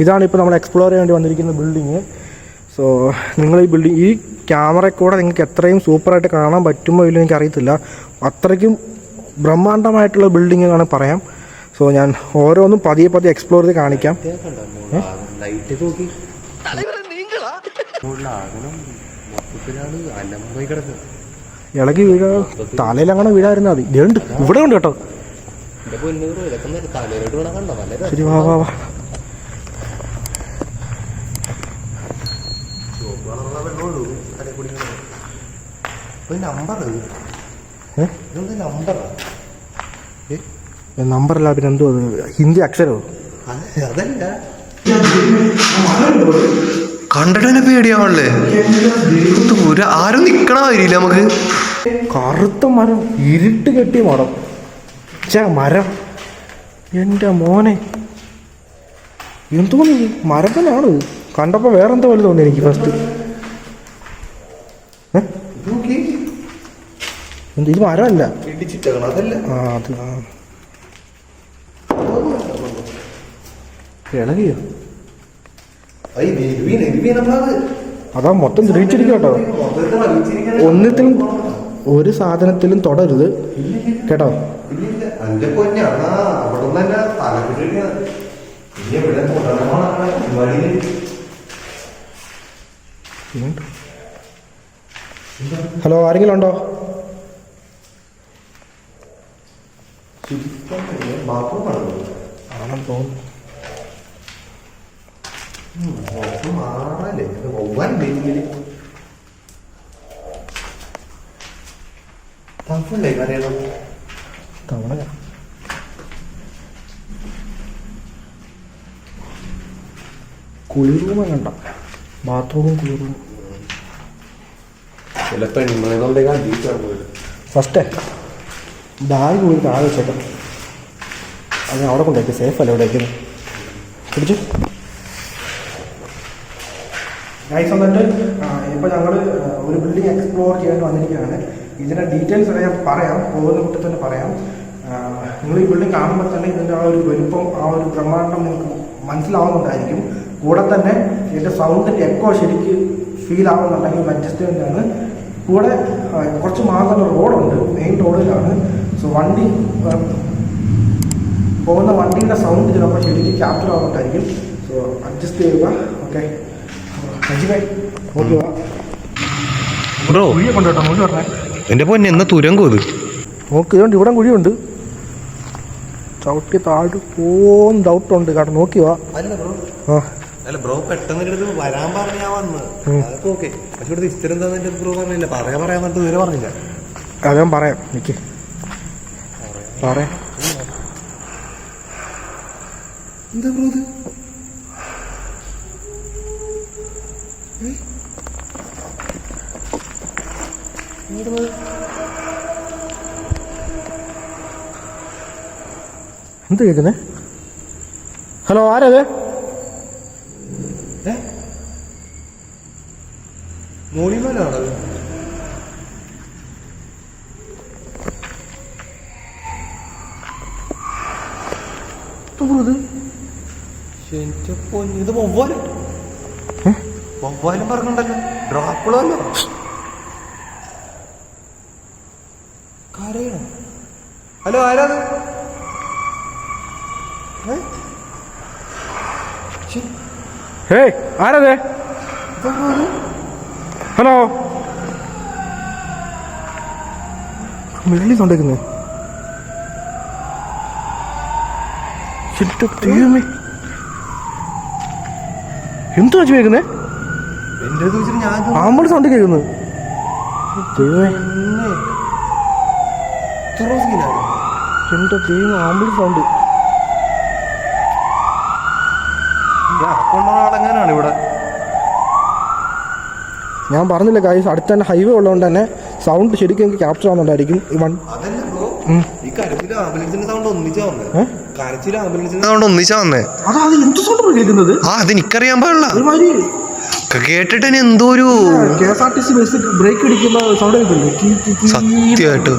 ഇതാണ് ഇപ്പോൾ നമ്മൾ എക്സ്പ്ലോർ ചെയ്യാൻ വേണ്ടി വന്നിരിക്കുന്ന ബിൽഡിങ്. സോ നിങ്ങൾ ഈ ക്യാമറയിൽ കൂടെ നിങ്ങൾക്ക് എത്രയും സൂപ്പറായിട്ട് കാണാൻ പറ്റുമോ ഇല്ലെന്ന് എനിക്കറിയത്തില്ല. അത്രയ്ക്കും ബ്രഹ്മാണ്ഡമായിട്ടുള്ള ബിൽഡിങ് ആണ് പറയാം. സോ ഞാൻ ഓരോന്നും പതിയെ പതിയെ എക്സ്പ്ലോർ ചെയ്ത് കാണിക്കാം. ഇളകി വീഴാ, തലയിലങ്ങനെ വീഴായിരുന്നാ മതി. ഇതുണ്ട്, ഇവിടെ ഉണ്ട് കേട്ടോ. ശരി, വാ വാ വാ. നമ്പറല്ല, പിന്നെ എന്തോ ഹിന്ദി അക്ഷരമോ? കണ്ടിട്ട് തന്നെ പേടിയാവണല്ലേ. ആരും നിക്കണ കാര്യമില്ല നമുക്ക്. കറുത്ത മരം, ഇരുട്ട് കെട്ടിയ മരം. മരം എൻ്റെ മോനെ, എന്തോന്നി മരം തന്നെയാണ്. കണ്ടപ്പോൾ വേറെന്തോ പോലെ തോന്നി എനിക്ക് ഫസ്റ്റ്. ഇത് മരമല്ല, അത് ഇളകിയോ? അതാ മൊത്തം ദ്രവിച്ചിരിക്കും കേട്ടോ. ഒന്നത്തിലും ഒരു സാധനത്തിലും തൊടരുത് കേട്ടോ. ഹലോ, ആരെങ്കിലും ഉണ്ടോ? ആണെന്ന് തോന്നുന്നു. തവണ കുളിറൂമ കണ്ട, ബാത്റൂമും കുളിറൂമും. ഫസ്റ്റേ ബാഗ് പോയി താഴെ വെച്ചേക്കാം. അത് അവിടെ കൊണ്ടുവയ്ക്കും, സേഫ് അല്ല ഇവിടെ വയ്ക്കുന്നത്. പിടിച്ചു ഗൈസ്. വന്നിട്ട് ഇപ്പോൾ ഞങ്ങൾ ഒരു ബിൽഡിംഗ് എക്സ്പ്ലോർ ചെയ്യാൻ വന്നിരിക്കുകയാണ്. ഇതിൻ്റെ ഡീറ്റെയിൽസ് ഞാൻ പറയാം, പോകുന്ന കൂട്ടി തന്നെ പറയാം. നിങ്ങൾ ഈ ബിൽഡിംഗ് കാണുമ്പോൾ തന്നെ ഇതിൻ്റെ ആ ഒരു വലുപ്പം, ആ ഒരു ബ്രഹ്മാണ്ഡം നിങ്ങൾക്ക് മനസ്സിലാവുന്നുണ്ടായിരിക്കും. കൂടെ തന്നെ ഇതിൻ്റെ സൗണ്ടിൻ്റെ എക്കോ ശരിക്ക് ഫീൽ ആവുന്നുണ്ടെങ്കിൽ അഡ്ജസ്റ്റ് ചെയ്യുന്നതാണ്. കൂടെ കുറച്ച് മാറുന്ന റോഡുണ്ട്, മെയിൻ റോഡിലാണ്. സോ വണ്ടി പോകുന്ന വണ്ടിയുടെ സൗണ്ട് ചിലപ്പോൾ ശരിക്കും ക്യാപ്ചർ ആവുന്നുണ്ടായിരിക്കും. സോ അഡ്ജസ്റ്റ് ചെയ്യുക. ഓക്കെ, എന്റെ പൊന്നെ എന്നാ തുരങ്കോ ഇത്. നോക്ക്, ഇതുകൊണ്ട് ഇവിടെ കുഴിയുണ്ട്. ചവിട്ടി താഴെ പോകും ഡൗട്ടുണ്ട് കേട്ടോ. നോക്കി വാ. ബ്രോ പെട്ടെന്ന് വരാൻ പറഞ്ഞാ വന്ന് ഓക്കെ. പക്ഷെ ഇവിടെ ഇഷ്ടം എന്താ ബ്രോ പറഞ്ഞില്ല. പറയാൻ പറഞ്ഞിട്ട് ഇതുവരെ പറഞ്ഞില്ല. അത് ഞാൻ പറയാം, എനിക്ക് പറയാം. എന്താ ബ്രോ ഇത്? എന്ത് കേൾക്കുന്നേ? ഹലോ, ആരത്? മോളിമലാണത്. ഇത് വവ്വാലും പറഞ്ഞുണ്ടല്ലോ. ഡ്രാക്കുളല്ലോ കരയണം. ഹലോ, ആരാത്? ആരത്? ഹലോ, മെല്ലി കൊണ്ടേക്കുന്നേ. എന്താ കേൾക്കുന്നേ? ആമ്പള് സൗണ്ട് കേൾക്കുന്നത്. എന്റെ ദൈവം, ആമ്പള് സൗണ്ട്. കൊണ്ടാണെങ്ങാനാണ് ഇവിടെ. ഞാൻ പറഞ്ഞില്ല ഗൈസ്, അടുത്ത് തന്നെ ഹൈവേ ഉള്ളതുകൊണ്ട് തന്നെ സൗണ്ട് ശരിക്കും എനിക്ക് ക്യാപ്ചർ ആവുന്നുണ്ടായിരിക്കും. അതെനിക്കറിയാൻ പാടില്ല. കേട്ടിട്ട് എന്തോ ഒരു KSRTC ബസ് ബ്രേക്ക് അടിക്കുന്ന സൗണ്ട് കേൾക്കില്ലേ? സത്യമായിട്ട്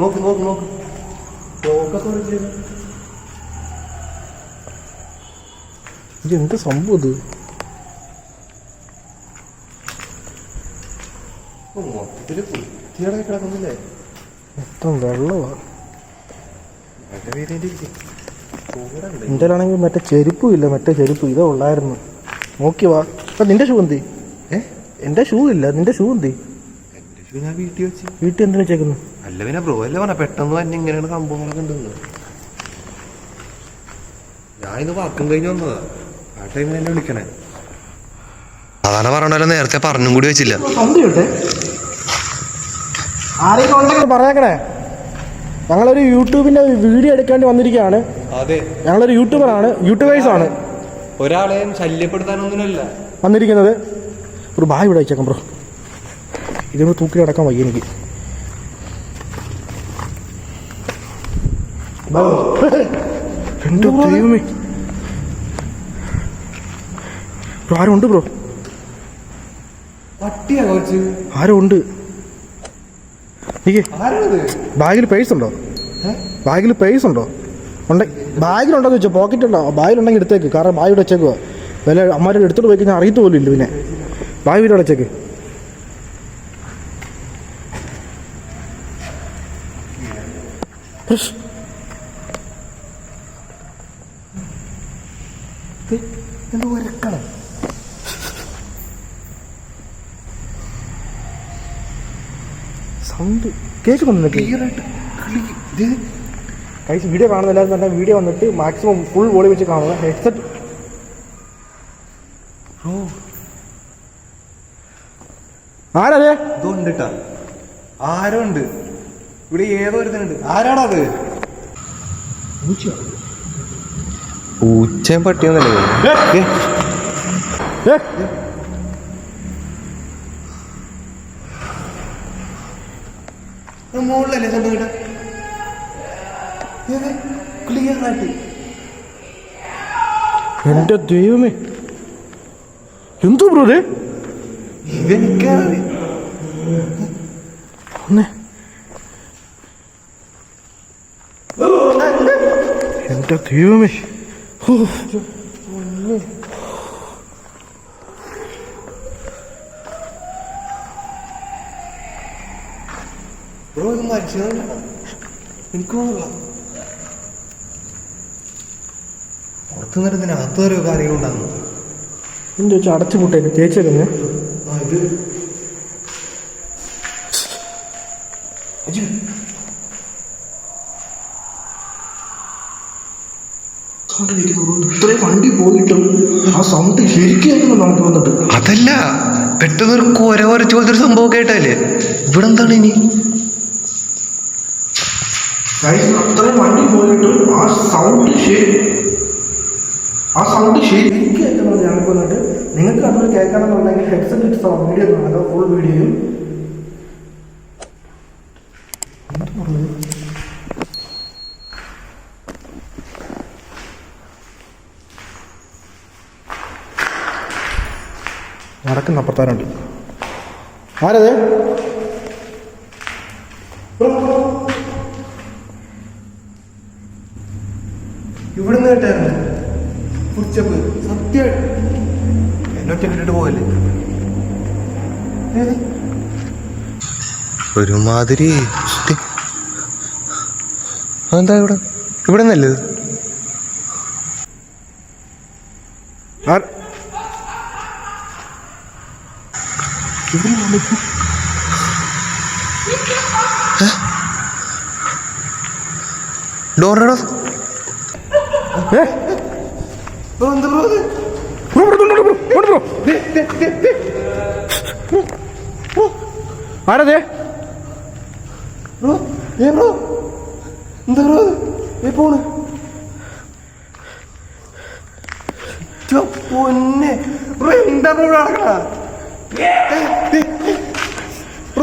നോക്ക് നോക്ക് നോക്ക് ഇത് എന്ത് സംഭവം ഇത്? മൊത്തത്തില് കുത്തിയടക്കി കിടക്കുന്നില്ലേ? മൊത്തം വെള്ളമാണ്. എന്റെ പേര് എൻ്റെ ആണെങ്കിൽ മറ്റേ ചെരുപ്പും ഇല്ല, മറ്റേ ചെരുപ്പ് ഇതേ ഉള്ളായിരുന്നു. നോക്കി വാ. അപ്പം നിന്റെ ഷൂ എന്തി? എൻ്റെ ഷൂ ഇല്ല, നിന്റെ ഷൂ എന്തി? എന്റെ ഷൂ ഞാൻ വീട്ടിൽ വെച്ച്. വീട്ടിൽ എന്തിനു വെച്ചേക്കുന്നു? അല്ല പിന്നെ ബ്രോ അല്ലേ പറഞ്ഞ പെട്ടെന്ന് തന്നെ ഇങ്ങനെയാണ് സംഭവങ്ങളൊക്കെ ഉണ്ടെന്ന്. ഞാൻ ഇത് വർക്കും കഴിഞ്ഞ് വന്നതാ. ആ ടൈമിൽ എന്നെ വിളിക്കണേ. അതാണ് പറഞ്ഞല്ലോ, നേരത്തെ പറഞ്ഞും കൂടി വെച്ചില്ല. ആരെങ്കിലും ഉണ്ടെങ്കിൽ പറഞ്ഞേക്കണേ. ഞങ്ങളൊരു യൂട്യൂബിന്റെ വീഡിയോ എടുക്കേണ്ടി വന്നിരിക്കുകയാണ്. അതെ, ഞങ്ങളൊരു യൂട്യൂബറാണ്, യൂട്യൂബേഴ്സ് ആണ്. ഒരാളെയും ശല്യപ്പെടുത്താനൊന്നുമല്ല വന്നിരിക്കുന്നത്. ഒരു ബാഗ് ഇവിടെ വെച്ചേക്കാം ബ്രോ. ഇതൊന്ന് തൂക്കി അടക്കാൻ വയ്യ എനിക്ക്. എന്റെ ദൈവമേ, ആരും ഉണ്ട് ബ്രോ? പട്ടിയാ കുറച്ച്. ആരും ഉണ്ട്. ആരാണത്? ബാഗിൽ പേഴ്സ് ഉണ്ടോ? ബാഗിൽ പേഴ്സ് ഉണ്ടോ? ബാഗിലുണ്ടോന്ന് വെച്ചോ, പോക്കറ്റ് ഉണ്ടോ? ബാഗിലുണ്ടെങ്കിൽ എടുത്തേക്ക്. കാരണം ബാഗ് ഇവിടെ വെച്ചേക്കുക. വില അമ്മമാരുടെ എടുത്തോട്ട് പോയി കഴിഞ്ഞാൽ അറിയത്ത് പോലും ഇല്ല. പിന്നെ ബാഗ് ഇവിടെ വെച്ചേക്ക്. സൗണ്ട് കേൾക്കുന്നുണ്ട്. കൈസ് വീഡിയോ കാണുന്നില്ലാന്ന് പറഞ്ഞാൽ വീഡിയോ വന്നിട്ട് മാക്സിമം ഫുൾ വോളിയം വെച്ച് കാണുക. ഹെഡ്സെറ്റ് ആരതെ? ഇതുണ്ട് ട്ടാ. ആരോ ഉണ്ട് ഇവിടെ, ഏതോ ഒരുത്തനുണ്ട്. ആരാണത്? പൂച്ചയും പട്ടിയൊന്നല്ലേ? മുകളിലല്ലേ സ്വന്തം കിട്ടാ? ക്ലിയർ ആയിട്ട്. എന്റെ ദൈവമേ, എന്തോ ബ്രോ ഇത്? ഇവനിക്കറിയാം. എന്റെ ദൈവമേ, ബ്രോ ഇത് മനുഷ്യനല്ല, എനിക്ക് തോന്നില്ല. പുറത്തു നിന്നതിനകത്ത് ഓരോ കാര്യങ്ങളുണ്ടാകുന്നു. എന്റെ വെച്ച് അടച്ചു പൂട്ടേക്ക് തേച്ചേക്കുന്നേ. ഇത്രയും വണ്ടി പോയിട്ടും ആ സൗണ്ട് ശരിക്കും നമുക്ക് വന്നിട്ട്. അതല്ല, പെട്ടെന്ന് ഒരു കോര ചോദിച്ചൊരു സംഭവം കേട്ടല്ലേ? ഇവിടെ എന്താണ് ഇനി? അത്രയും വണ്ടി പോയിട്ടും ആ സൗണ്ട് ശരിക്കും കേൾക്കുന്നത് ഞങ്ങൾക്ക് വന്നിട്ട്. നിങ്ങൾക്ക് അത് കേൾക്കണമെന്നുണ്ടെങ്കിൽ ഹെഡ്സെറ്റ് വെച്ച് വീഡിയോ കാണുക, ഫുൾ വീഡിയോയും. നടക്കുന്ന അപ്പുറത്താരുണ്ട്. ആരത്? ഇവിടുന്ന് കേട്ടായിരുന്നു കുറിച്ചപ്പ്. സത്യം എന്നൊറ്റ കിട്ടിട്ട് പോകല്ലേ? ഒരുമാതിരി എന്താ ഇവിടെ? ഇവിടെ നല്ലത് ഡോറോ. ആരതെ? എന്താ പോണ്? പൊന്നെ എന്താ നടക്കണ?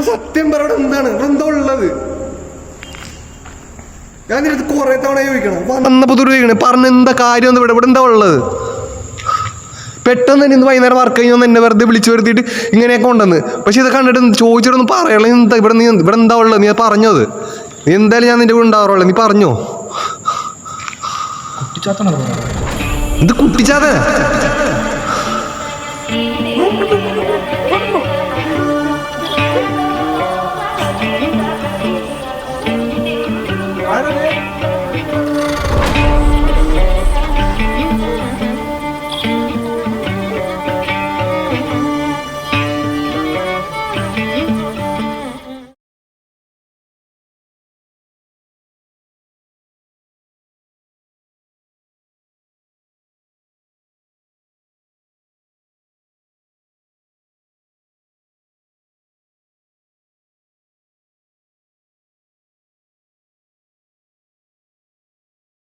സത്യം പറ, എന്താണ് എന്താ ഉള്ളത്? ഞാൻ നിനക്ക് കുറെ തവണ ചോദിക്കണം. വന്നപ്പോ ചോദിക്കണേ, പറഞ്ഞ എന്താ കാര്യം? ഇവിടെ ഇവിടെ എന്താ ഉള്ളത്? പെട്ടെന്ന് തന്നെ ഇന്ന് വൈകുന്നേരം വർക്ക് കഴിഞ്ഞ് എന്നെ വെറുതെ വിളിച്ചു വരുത്തിയിട്ട് ഇങ്ങനെയൊക്കെ ഉണ്ടെന്ന്. പക്ഷെ ഇത് കണ്ടിട്ട് ചോദിച്ചിട്ടൊന്നും പറയണേ, ഇവിടെ എന്താ ഉള്ളത്, നീ പറഞ്ഞത്, നീ എന്തായാലും ഞാൻ നിന്റെ കൂടെ ഉണ്ടാവാറുള്ളത്, നീ പറഞ്ഞോ. ഇത് കുട്ടിച്ചാത്ത